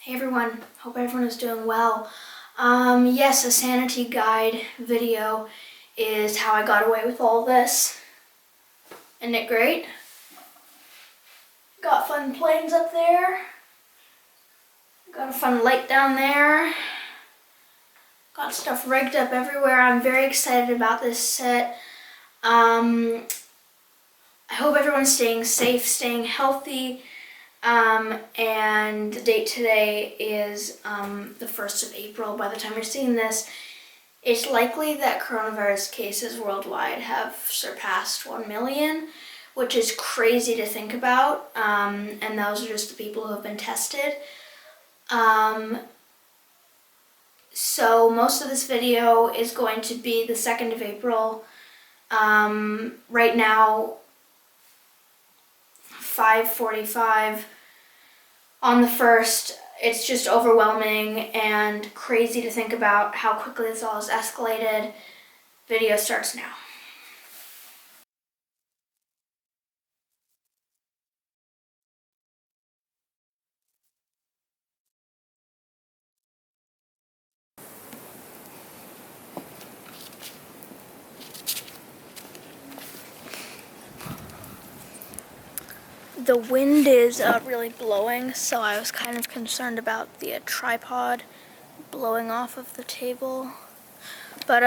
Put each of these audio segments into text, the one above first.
Hey everyone, hope everyone is doing well. Yes, a sanity guide video is how I got away with all this. Isn't it great? Got fun planes up there. Got a fun light down there. Got stuff rigged up everywhere. I'm very excited about this set. I hope everyone's staying safe, staying healthy. And the date today is the 1st of April. By the time you're seeing this, it's likely that coronavirus cases worldwide have surpassed 1 million, which is crazy to think about. And those are just the people who have been tested. So most of this video is going to be the 2nd of April. Right now, 5:45 on the 1st, it's just overwhelming and crazy to think about how quickly this all has escalated. Video starts now. The wind is really blowing, so I was kind of concerned about the tripod blowing off of the table. But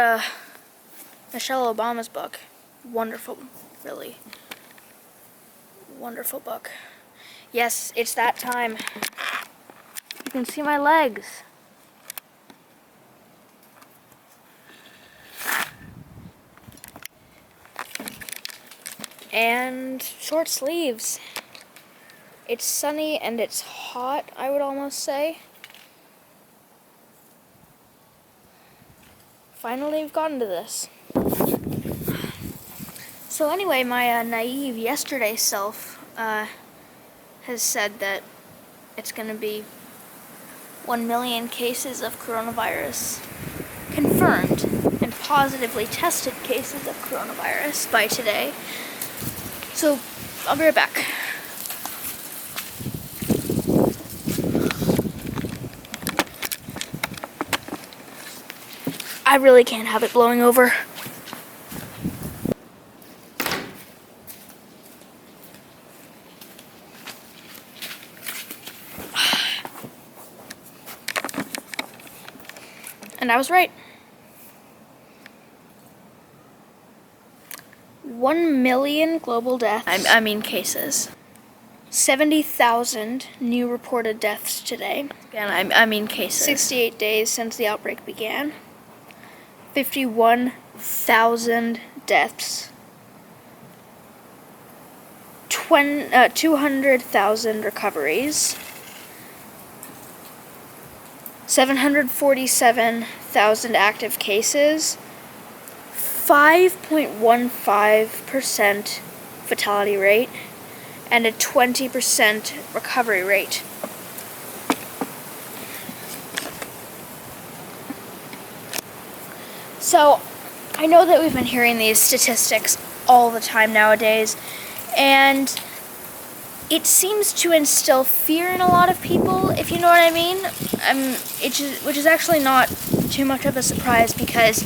Michelle Obama's book, wonderful, really wonderful book. Yes, it's that time. You can see my legs. And short sleeves. It's sunny and it's hot, I would almost say. Finally, we've gotten to this. So anyway, my naive yesterday self has said that it's going to be 1 million cases of coronavirus confirmed and positively tested cases of coronavirus by today. So I'll be right back. I really can't have it blowing over. And I was right. 1 million global deaths, I mean cases. 70,000 new reported deaths today. Again, I mean cases. 68 days since the outbreak began. 51,000 deaths. 200,000 recoveries. 747,000 active cases. 5.15% fatality rate. And a 20% recovery rate. So, I know that we've been hearing these statistics all the time nowadays, and it seems to instill fear in a lot of people, if you know what I mean. Which is actually not too much of a surprise, because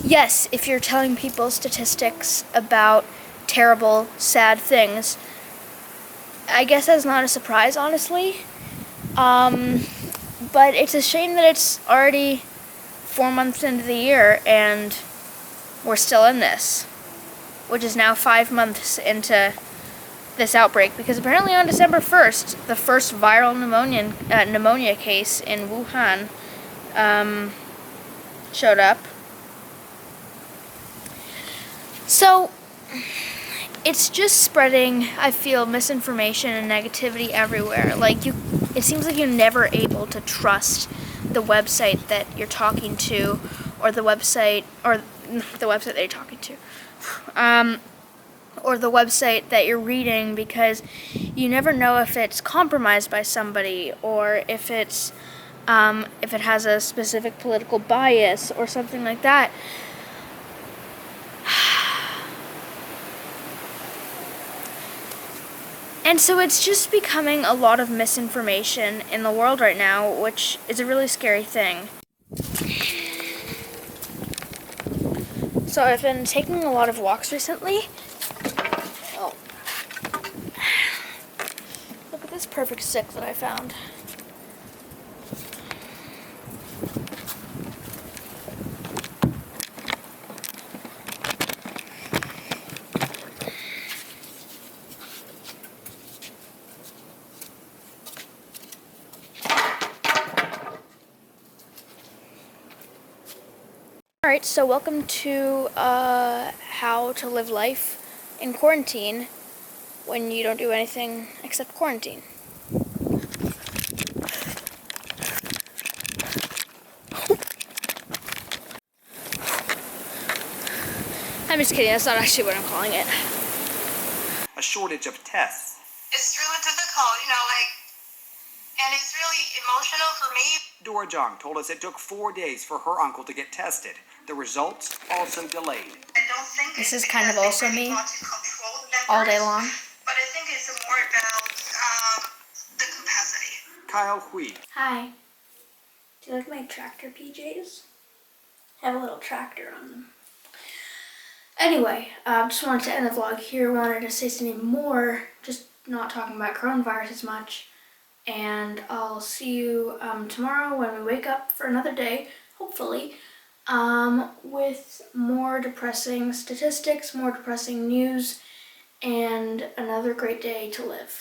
yes, if you're telling people statistics about terrible, sad things, I guess that's not a surprise, honestly. But it's a shame that it's already 4 months into the year and we're still in this, which is now 5 months into this outbreak, because apparently on December 1st, the first viral pneumonia case in Wuhan showed up. So it's just spreading, I feel, misinformation and negativity everywhere. It seems like you're never able to trust the website that you're talking to, or the website that you're talking to, or the website that you're reading, because you never know if it's compromised by somebody, or if it has a specific political bias or something like that. And so it's just becoming a lot of misinformation in the world right now, which is a really scary thing. So I've been taking a lot of walks recently. Oh. Look at this perfect stick that I found. Alright, so welcome to how to live life in quarantine when you don't do anything except quarantine. I'm just kidding, that's not actually what I'm calling it. A shortage of tests. It's really difficult, and it's really emotional for me. Dora Jong told us it took 4 days for her uncle to get tested. The results also delayed. I don't think This it's is kind of because also they really me want to control the all day numbers, long. but I think it's more about the capacity. Kyle Hui. Hi. Do you like my tractor PJs? I have a little tractor on them. Anyway, just wanted to end the vlog here. Wanted to say something more, just not talking about coronavirus as much. And I'll see you tomorrow when we wake up for another day, hopefully, with more depressing statistics, more depressing news, and another great day to live.